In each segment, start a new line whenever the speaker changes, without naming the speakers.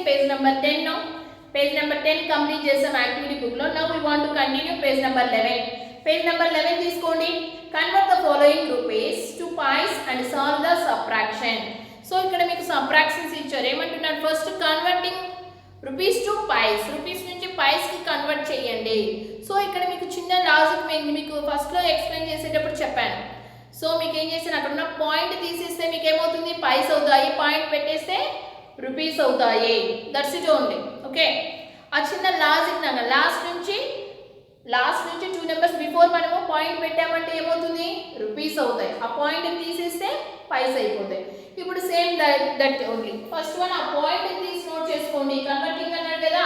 Page number 10 now. Page number 10 complete చేసాం activity book లో. Now we want to continue page number 11. Page number 11 తీసుకోండి. Convert the following rupees to pies and solve the subtraction. So ఇక్కడ మీకు subtractions ఇచ్చారు. ఏమంటున్నారు? First converting rupees to paise, rupees నుంచి paise కి convert చేయండి. So ఇక్కడ మీకు చిన్న లాజిక్ మీకు ఫస్ట్ లో ఎక్స్ప్లెయిన్ చేసేటప్పుడు చెప్పాను. సో మీకు ఏం చేసాను, అక్కడ ఉన్న పాయింట్ తీసేస్తే మీకు ఏమవుతుంది? పైస్ అవుతాయి. పాయింట్ పెట్టేస్తే రూపీస్ అవుతాయి. That's it only. ఓకే, ఆ చిన్న లాజిక్ నాగా లాస్ట్ నుంచి 2 నెంబర్స్ బిఫోర్ మనము పాయింట్ పెట్టామంటే ఏమవుతుంది? రూపీస్ అవుతాయి. ఆ పాయింట్ తీసేస్తే పైస్ అయిపోతాయి. ఇప్పుడు same that only. First one ఆ పాయింట్ తీసి నోట్ చేసుకోండి. కన్వర్టింగ్ అన్నాడు కదా.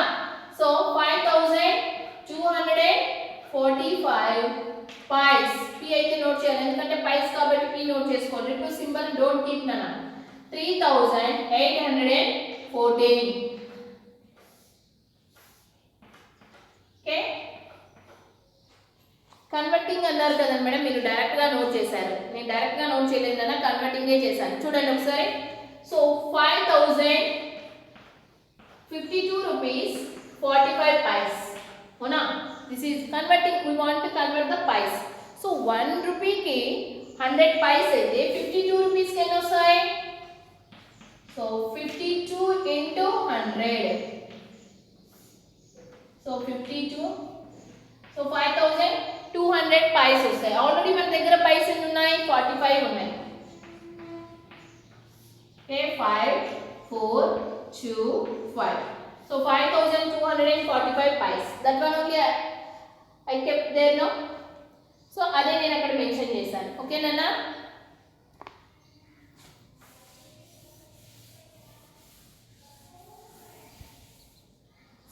So 5245 paise. పి అయితే నోట్ చేయాలి, ఎందుకంటే పైస్ కాబట్టి పి నోట్ చేసుకోండి. రిపు సింబల్ డోంట్ కీప్ నానా. 3814. ఓకే, కన్వర్టింగ్ అన్నారు కదా మేడం, మీరు డైరెక్ట్ గా నోట్ చేశారు. నేను డైరెక్ట్ గా నోట్ చేయలేదు కదా, కన్వర్టింగే చేశాను. చూడండి ఒకసారి. So 5052 rupees 45 pies. అవునా? This is converting. We want to convert the pies. So 1 రూపీకి 100 పైస్ అయితే 52 రూపీస్కి ఎన్ని వస్తాయి? So 52 into 100. So 52. So 5200 pies వస్తాయి. ఆల్రెడీ మన దగ్గర పైస్ ఎన్ని ఉన్నాయి? 45 ఉన్నాయి. Okay, 5 4 2 5. So 5245 pies. That one okay, I kept there no. So అదే నేను అక్కడ మెన్షన్ చేశాను. ఓకేనా?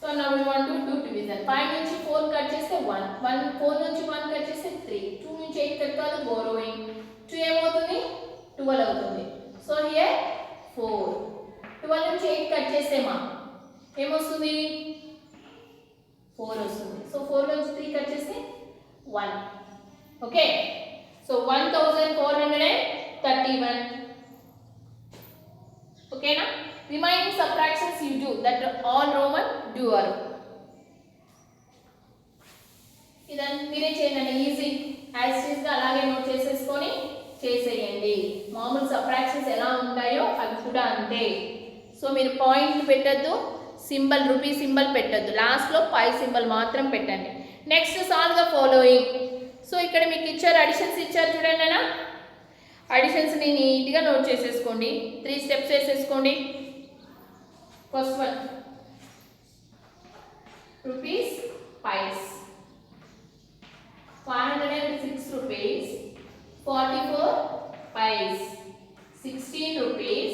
So now we want to do division. 5 నుంచి 4 కట్ చేస్తే 1, 4 నుంచి 1 కట్ చేస్తే 3, 2 నుంచి 8 కట్ కాదు, borrowing 2 ఏమవుతుంది? 12 అవుతుంది. So here 4. 12 నుంచి 8 కట్ చేస్తే ఏమొస్తుంది? 4 వస్తుంది. సో 4 నుంచి 3 కట్ చేస్తే 1. Okay, so 1431. ఓకేనా? Remaining subtractions you do, that all Roman doer. ఇదంతా మీరే చేయండి. ఈజీ యాజ్ ఇట్ గా అలాగే నోట్ చేసేసుకొని చేసేయండి. మామూలు సబ్ట్రాక్షన్స్ ఎలా ఉంటాయో అవి కూడా అంతే. సో మీరు పాయింట్ పెట్టద్దు, సింబల్ రూపీ సింబల్ పెట్టద్దు, లాస్ట్లో పై సింబల్ మాత్రం పెట్టండి. Next solve the following. So ఇక్కడ మీకు ఇచ్చారు, అడిషన్స్ ఇచ్చారు చూడండి అలా. అడిషన్స్ని నీట్గా నోట్ చేసేసుకోండి. 3 స్టెప్స్ వేసేసుకోండి. First one, rupees pies. 506 rupees 44 pies. 16 rupees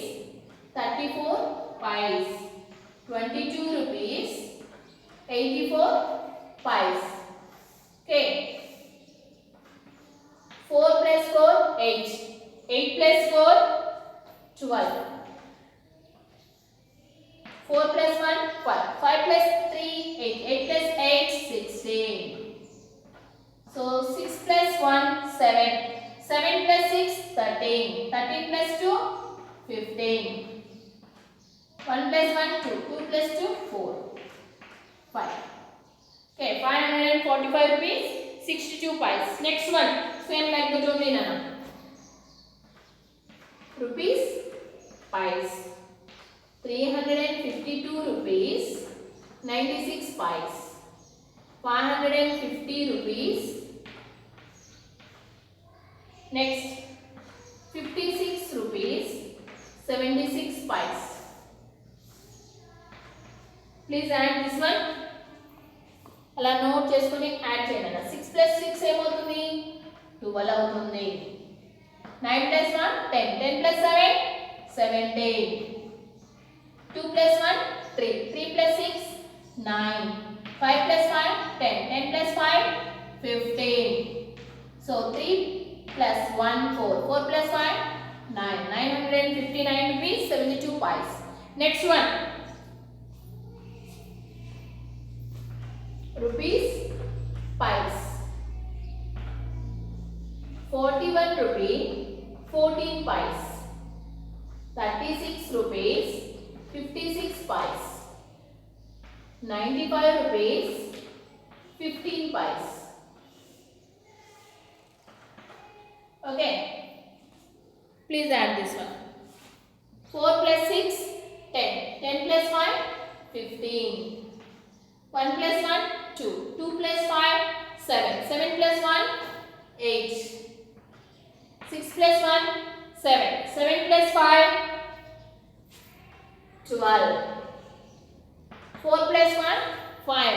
34 pies. 22 rupees 84 pies. Okay. 4 plus 4 8. 8 plus 4 12. 4 plus 1 5. 5 plus 3 8. 8 plus 8 16. So 6 plus 1 7. 7 plus 6 13. 13 plus 2 15. 1 plus 1 2. 2 plus 2 4 5. Okay, 545 rupees 62 pies. Next one, same like the only nana. Rupees pies. 352 rupees 96 pies. 550 rupees. Next 56 rupees 76 pies. Please add this one. అలా note చేసుకొని add చేయండి. 6 plus 6 ఏమవుతుంది? 12 అవుతుంది. 9 plus 1 10. 10 plus 7 17. 2 plus 1 3. 3 plus 6 9. 5 plus 5 10. 10 plus 5 15. So 3 plus 1 4. 4 plus 5 9. 959 rupees 72 pies. Next one, rupees pies. 41 rupee 14 pies. 36 rupees 56 pies. 95 rupees 15 pies. Okay, please add this one. 4 plus 6 10, 10 plus 5 15, 1 plus 1 2, 2 plus 5 7, 7 plus 1 8, 6 plus 1 7, 7 plus 5 12, 4 plus 1 5,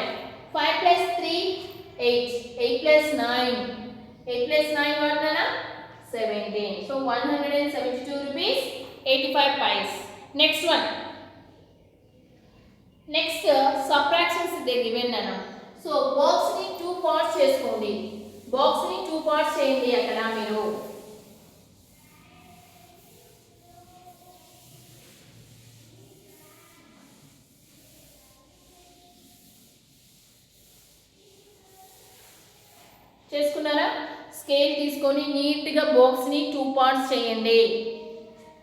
5 plus 3 8, 8 plus 9, 8 plus 9 what nana? 17. So 172 rupees 85 pies. Next one. Next subtractions they given nana. So box ni 2 parts cheskondi. Box ni 2 parts cheyandi akkada meeru. చేసుకున్నారా? Scale తీసుకొని neat గా box ని 2 parts చేయండి.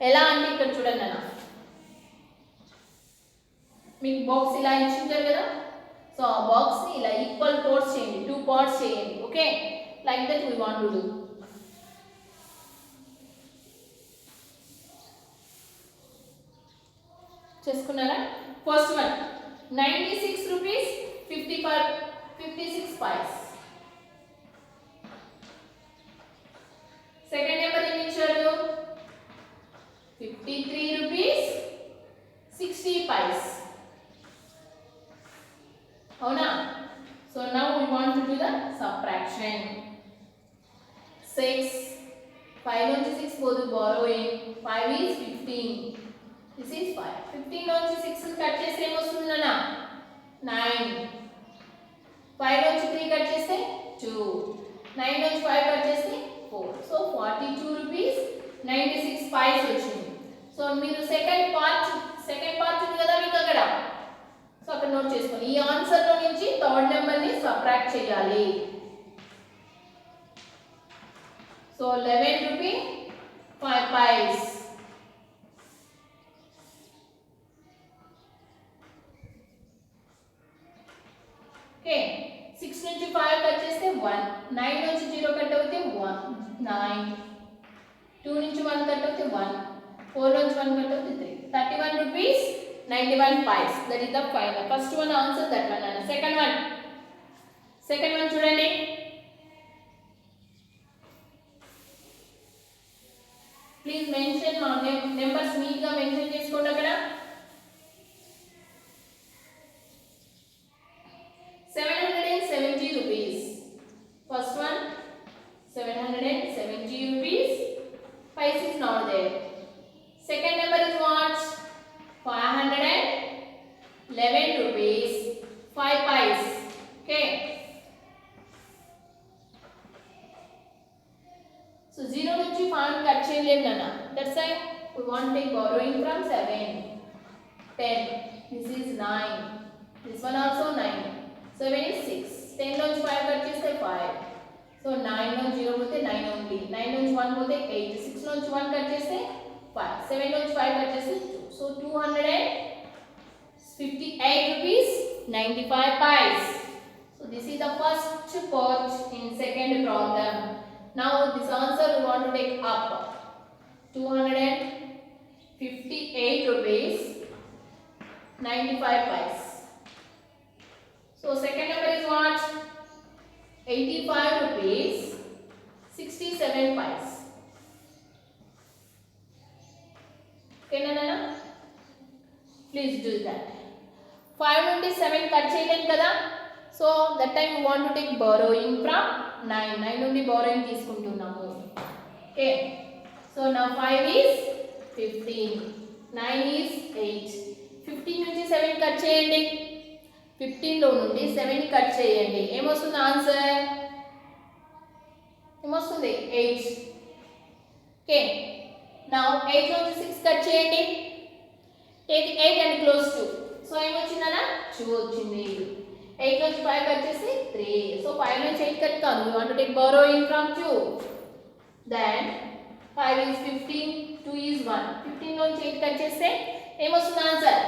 ఎలా అంటే ఇక్కడ చూడండి అన్న, మీకు బాక్స్ ఇలా ఇచ్చింటారు కదా, సో ఆ బాక్స్ ని ఇలా ఈక్వల్ పార్ట్స్ చేయండి, 2 పార్ట్స్ చేయండి. Okay, like that we want to do. చేసుకున్నారా? First one 96 rupees 56 pies. Second number ఏమి ఇచ్చారు? 53 rupees 60 pies. అవునా? So now we want to do the subtraction. 6 5 నుంచి 6 పోదు, borrowing 5 is 15. This is 5. 15 నుంచి 6 కట్ చేస్తే ఏమొస్తుంది నాన్న? 9. 5 నుంచి 3 కట్ చేస్తే 2. 9 నుంచి 5 కట్ చేస్తే 4. సో 42 rupees 96 pies వచ్చింది. సో మీరు సెకండ్ పార్ట్ ఉంది కదా మీకు అక్కడ, సో అక్కడ నోట్ చేసుకోండి. ఈ ఆన్సర్ లో నుంచి థర్డ్ నెంబర్ ని సబ్ట్రాక్ట్ చేయాలి. So 11 rupees 5 pies. ఓకే, 6 నుంచి 5 కట్ చేస్తే 1, 9 నుంచి 0 కట్ అవుతే 1 9, 2 నుంచి 1 కట్ అవుతే 1, 4 నుంచి 1 కట్ అవుతే 3. 31 rupees 91 pies. That is the final. First one answer that one. And second one చూడండి. Please mention numbers neat గా మెన్షన్ చేసుకోండి అక్కడ. 770 rupees. First one 770 rupees. Pies is not there. Second number is what? 511 rupees 5 pies. Okay. So 0 నుంచి 5 cut చేయలేము నాన్న. That's why we want to take borrowing from 7. 10. This is 9. This one also 9. 7 is 6. 10 నుంచి 5 cut చేస్తే 5. So 9 నుంచి 0 పోతే 9 only. 9 నుంచి 1 పోతే 8. 6 నుంచి 1 కట్ చేస్తే 5. 7 నుంచి 5 కట్ చేస్తే 2. So 258 rupees 95 pies. So this is the first part in second problem. Now this answer we want to take up. 258 rupees 95 pies. So second number is what? 85 rupees 67 pies. Okay nana? Please do that. 5 నుండి 7 cut చేయలేం కదా, so that time we want to take borrowing from 9. 9 నుండి borrowing తీసుకుంటున్నాము. Okay, so now 5 is 15, 9 is 8. 15 నుంచి 7 cut చేయండి. 15 లో నుండి 7 cut చేయండి. ఏమొస్తుంది ఆన్సర్? ఏమొస్తుంది? 8. ఓకే, నౌ 8 నుంచి 6 కట్ చేయండి. Take 8 and close 2. సో ఏమొచ్చిందనా? 2 వచ్చింది. 8 నుంచి 5 కట్ చేసి 3. సో 5 నుంచి 8 కట్ కాదు, we want to take borrowing from 2. Then 5 is 15, 2 is 1. 15 నుంచి 8 కట్ చేస్తే ఏమొస్తుంది answer?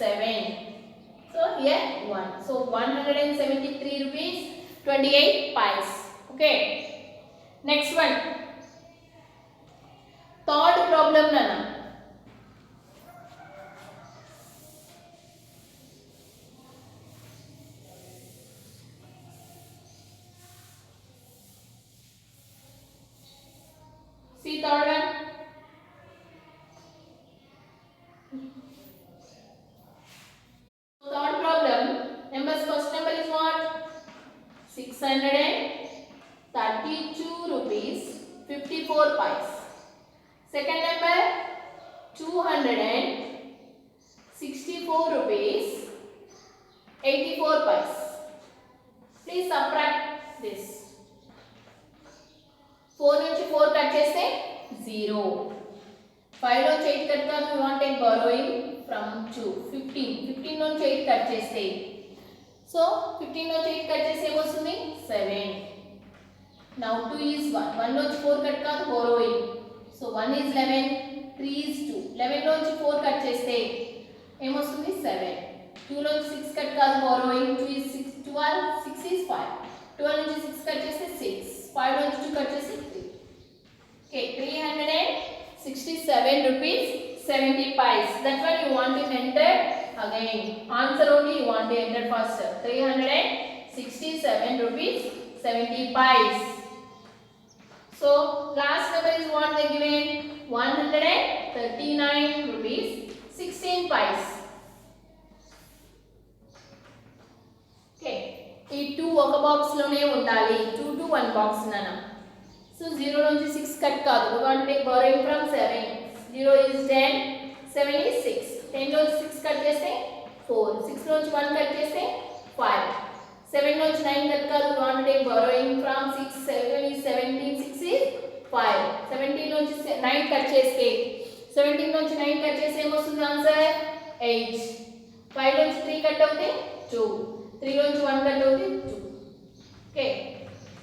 7. So here 1. So 173 rupees 28 pies. Okay. Next one. Third problem nana. See third one. Third problem. Numbers. First number is what? 632 rupees 54 pies. Second number 264 rupees 84 pies. Please subtract this. 4 నుంచి 4 cut చేస్తే 0. 5 నుంచి 8 cut కాదు, we want take borrowing from 2. 15 నుంచి 8 cut చేస్తే, so 15 నుంచి 8 cut చేస్తే ఏమొస్తుంది 7. now 2 is 1. 1 నుంచి 4 కట్ కాదు, borrowing, so 1 is 11, 3 is 2. 11 నుంచి 4 కట్ చేస్తే ఏమొస్తుంది 7. 2 నుంచి 6 కట్ కాదు, borrowing, 2 is 6, 12, 6 is 5. 12 నుంచి 6 కట్ చేస్తే 6. 5 నుంచి 2 కట్ చేస్తే 3. Okay, 367 rupees 70 pies. That one you want to enter again. Answer only you want to enter first. 367 rupees 70 pies. So last number is what they given? 139 rupees 16 pies. Okay. ఈ 2 ఒక box లోనే ఉండాలి. 2 to 1 box నానా. So 0 నుంచి 6 cut కాదు. We want to take borrowing from 7. 0 is 10, 7 is 6. 10 నుంచి 6 cut చేస్తే 4. 6 నుంచి 1 కట్ చేస్తే 5. 7 నుంచి 9 కట్ కాదు. We want to take borrowing from 6. 7 is 17, 6 is 5. 17 నుంచి 9 కట్ చేస్తే, 17 నుంచి 9 కట్ చేస్తే ఏమొస్తుంది ఆన్సర్ 8. 5 నుంచి 3 కట్ అవుతే 2. 3 నుంచి 1 కట్ అవుతే 2. Okay.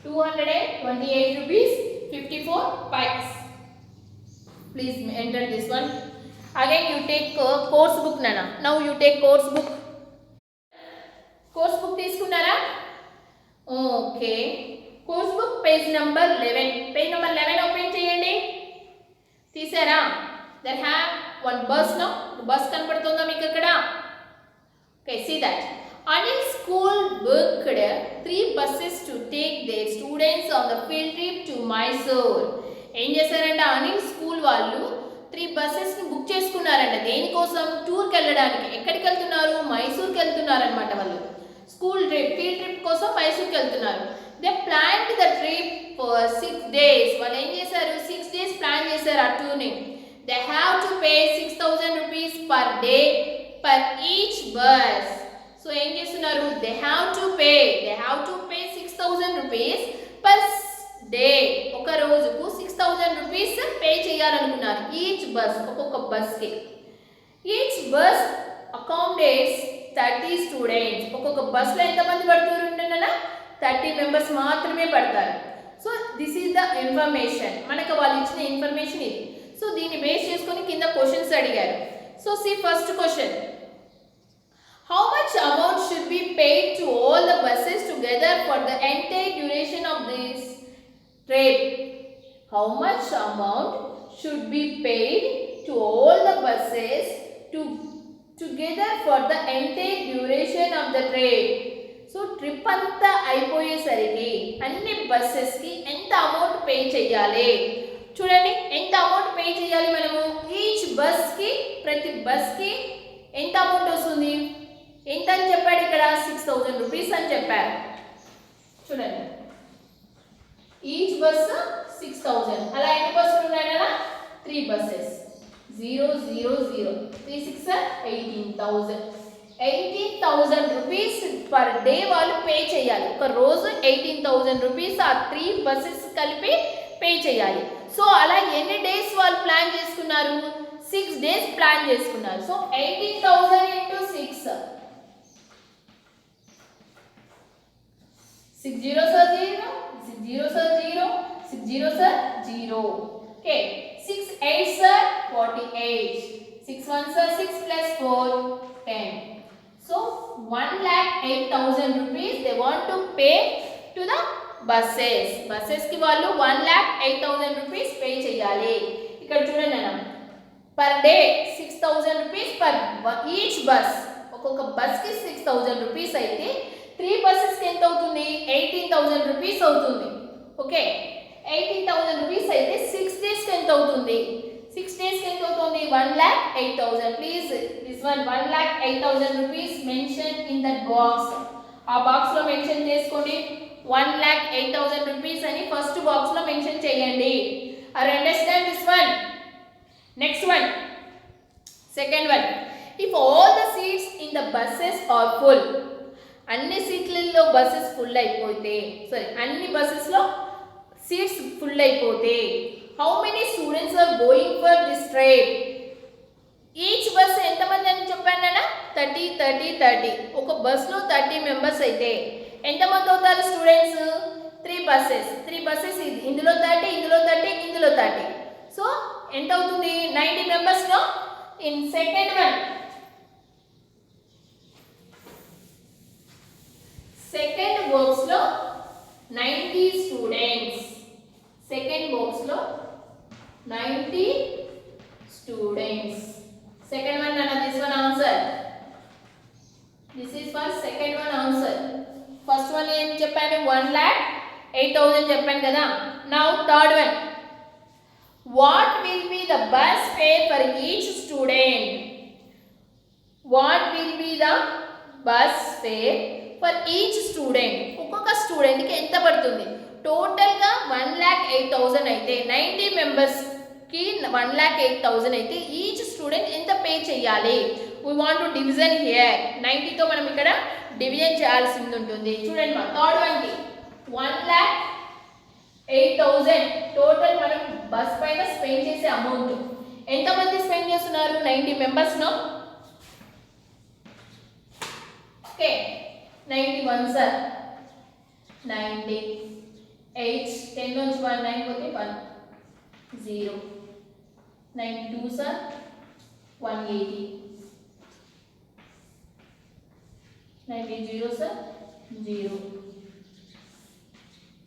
228 rupees 54 pies. Please enter this one. Again you take course book nana. Now you take course book. Course book తీసుకున్నారా? Okay. Course book page number 11. Page number 11 open చేయండి. తీసారా? There have one bus now. Bus కనపడుతుందా మీకు ఇక్కడ? Okay, see that. Anil school booked 3 buses to take their students on the field trip to Mysore. ఏం చేశారంటే Anil school వాళ్ళు 3 buses ని book చేసుకున్నారంట. దేనికోసం? టూర్కి వెళ్ళడానికి. ఎక్కడికి వెళ్తున్నారు? మైసూర్కి వెళ్తున్నారు అనమాట. వాళ్ళు స్కూల్ ట్రిప్, ఫీల్డ్ ట్రిప్ కోసం మైసూర్కి వెళ్తున్నారు. They planned the trip for 6 days. వాళ్ళు ఏం చేశారు? 6 days ప్లాన్ చేశారు ఆ టూర్ని. They have to pay 6000 rupees per day per each bus. So ఏం చేస్తున్నారు? They have to pay 6000 rupees per day. ఒక రోజుకు 6000 rupees పే చేయాలనుకున్నారు. ఈచ్ బస్, ఒక్కొక్క బస్కి. Each bus accommodates 30 students. ఒక్కొక్క బస్లో ఎంతమంది పడుతుంటారా? 30 మెంబర్స్ మాత్రమే పడతారు. So this is the information. మనకు వాళ్ళు ఇచ్చిన ఇన్ఫర్మేషన్ ఇది. సో దీన్ని బేస్ చేసుకొని కింద క్వశ్చన్స్ అడిగారు. So see first question. How much amount should be paid to all the buses together for the entire duration of this trip? How much amount should be paid to all the buses together for the entire duration of the trip? So trip అంతా అయిపోయేసరికి అన్ని బస్సెస్కి ఎంత amount pay చేయాలి? చూడండి ఎంత amount pay చేయాలి మనము. Each బస్కి, ప్రతి బస్కి ఎంత అమౌంట్ వస్తుంది? ఎంత అని చెప్పాడు ఇక్కడ? 6000 rupees అని చెప్పారు. చూడండి ఈచ్ బస్ 6000. అలా ఎన్ని బస్సులు ఉన్నాయి కదా? 3 buses. 0 0 0 3 6 18,000. 18,000 rupees పర్ డే వాళ్ళు పే చేయాలి. ఒక రోజు 18,000 rupees ఆ 3 buses కలిపి పే చేయాలి. సో అలా ఎన్ని డేస్ వాళ్ళు ప్లాన్ చేసుకున్నారు? 6 days ప్లాన్ చేసుకున్నారు. So 18,000 into 6. 6 zeros are 0, 6 zeros are 0, 6 zeros are 0. Okay, 6 8s are 48. 6 1s are 6 plus 4, 10. So 1 1,08,000 rupees they want to pay to the buses. Buses కి వాళ్ళు 1,08,000 rupees pay చేయాలి. ఇక్కడ చూడండి అన్న, per day 6,000 rupees per each bus. ఒక్కొక్క bus కి 6,000 rupees అయితే 3 buses కి ఎంత అవుతుంది? 18,000 rupees అవుతుంది. ఓకే, 18,000 rupees అయితే 6 days కి ఎంత అవుతుంది? 6 days కి ఎంత అవుతుంది? 1,08,000. Please this one 1,08,000 rupees mention in that box. ఆ బాక్స్ లో మెన్షన్ చేసుకోండి. 1,08,000 rupees అని ఫస్ట్ బాక్స్ లో మెన్షన్ చేయండి. Are understand this one? Next one, second one. If all the seats in the buses are full, అన్ని సీట్లలో buses full అయిపోతే, అన్ని బస్సెస్ లో సీట్స్ ఫుల్ అయిపోతే, how many students are going for this trip? Each bus ఎంతమంది అని చెప్పాను? 30. ఒక బస్ లో 30 మెంబర్స్ అయితే ఎంతమంది అవుతారు స్టూడెంట్స్? 3 buses ఇందులో 30, ఇందులో 30, ఇందులో 30. సో ఎంత అవుతుంది? 90 మెంబర్స్ లో. In second one, second box లో 90 స్టూడెంట్స్. సెకండ్ బాక్స్ లో 90 స్టూడెంట్స్. సెకండ్ వన్ అన్న, this one answer. This is for second one answer. First one ఏం చెప్పాను? 1,08,000 చెప్పాను కదా. Now third one, what will be the bus fair for each student? What will be the bus fair for each student? ఒక్కొక్క student కి ఎంత పడుతుంది? Total గా 1,08,000 అయితే 90 మెంబర్స్ కి 1,08,000 అయితే ఈచ్ స్టూడెంట్ ఎంత పే చేయాలి? we want to division here. 90 తో మనం ఇక్కడ డివిజన్ చేయాల్సి ఉంటుంది. చూడండి మా థర్డ్ వన్ కి 1,08,000 టోటల్ మనం బస్ పైన స్పెండ్ చేసే అమౌంట్. ఎంత మంది స్పెండ్ చేస్తున్నారు? 90 మెంబర్స్ నో. ఓకే, 91 సార్ 90, 8 10 నుంచి 1 9 పోతే 1 0, 92 sir 180, 90 sir 0,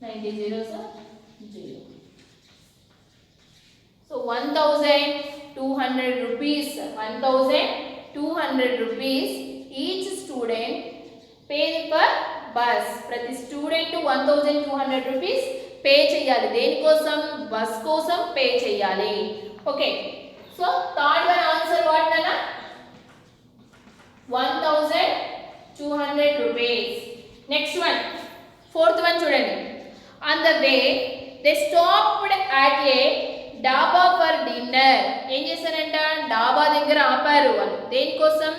90 sir 0. So 1,200 rupees, 1,200 rupees each student pay per bus. ప్రతి స్టూడెంట్ 1,200 rupees పే చేయాలి. దేనికోసం? బస్ కోసం పే చేయాలి. Okay, so third one answer what నాన్న? 1,200 rupees. Next one, fourth one చూడండి. On the way they stopped at a డాబా for dinner. ఏం చేశారంట? డాబా దగ్గర ఆపారు వాళ్ళు. దేనికోసం?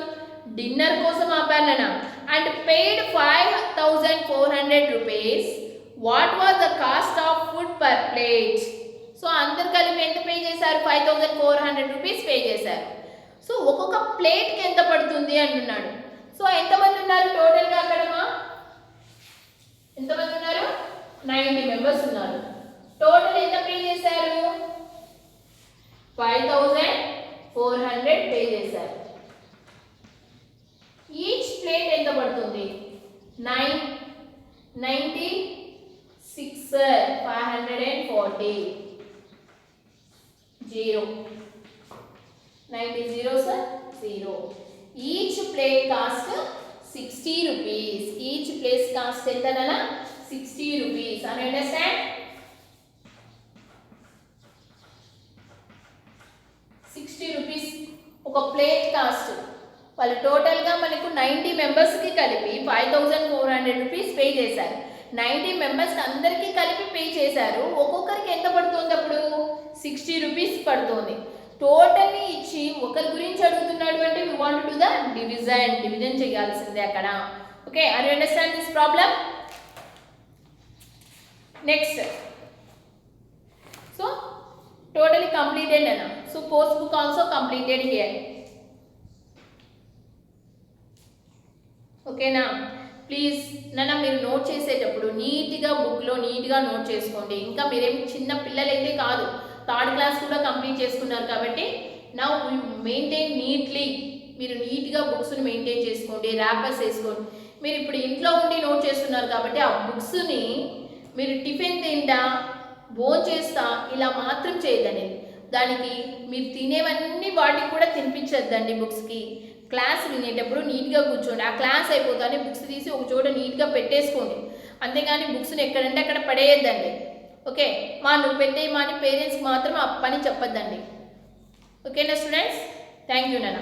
డిన్నర్ కోసం ఆపారు నాన్న. And paid 5,400 rupees. What was the cost of food per plate? So అందరు కలిపి ఎంత పే చేశారు? 5,400 rupees పే చేశారు. సో ఒక్కొక్క ప్లేట్కి ఎంత పడుతుంది అంటున్నాడు. సో ఎంతమంది ఉన్నారు టోటల్గా అక్కడమా? ఎంతమంది ఉన్నారు? 90 మెంబర్స్ ఉన్నారు. టోటల్ ఎంత పే చేశారు? 5,400 పే చేశారు. ఈచ్ ప్లేట్ ఎంత పడుతుంది? 96 540 0, 90 sir 0. Each plate cost 60 rupees. Each plate cost ఎంతనా? 60 rupees. Are you understand? 60 rupees ఒక ప్లేట్ కాస్ట్. వాళ్ళు టోటల్గా మనకు 90 మెంబర్స్కి కలిపి 5,400 rupees పే చేశారు. 90 మెంబర్స్కి అందరికీ కలిపి పే చేశారు. ఒక్కొక్కరికి ఎంత పడుతుంది అప్పుడు? 60 rupees పడుతుంది. టోటల్ని ఇచ్చి ఒకరి గురించి అడుగుతున్నాడు అంటే we want to do the division చేయాల్సిందే అక్కడ. Okay, are you understand this problem? Next, so totally completed nana. So post book also completed here. Okay na, please నన్న మీరు నోట్ చేసేటప్పుడు నీట్గా బుక్లో నీట్గా నోట్ చేసుకోండి. ఇంకా మీరేం చిన్న పిల్లలైతే కాదు, థర్డ్ క్లాస్ కూడా కంప్లీట్ చేసుకున్నారు కాబట్టి నౌ మెయింటైన్ నీట్లీ. మీరు నీట్గా బుక్స్ని మెయింటైన్ చేసుకోండి, ర్యాపర్స్ వేసుకోండి. మీరు ఇప్పుడు ఇంట్లో ఉండి నోట్ చేస్తున్నారు కాబట్టి ఆ బుక్స్ని మీరు టిఫిన్ తింటా భోజనం చేస్తా ఇలా మాత్రం చేయదండి. దానికి మీరు తినేవన్నీ వాటికి కూడా తినిపించద్దండి. బుక్స్కి క్లాస్ వినేటప్పుడు నీట్గా కూర్చోండి. ఆ క్లాస్ అయిపోతానే బుక్స్ తీసి ఒక చోట నీట్గా పెట్టేసుకోండి. అంతేగాని బుక్స్ని ఎక్కడంటే అక్కడ పడేయద్దండి. ఓకే, నువ్వు పెట్టేయమని పేరెంట్స్కి మాత్రం ఆ పని చెప్పొద్దండి. ఓకేనా స్టూడెంట్స్? థ్యాంక్ యూ నాన్న.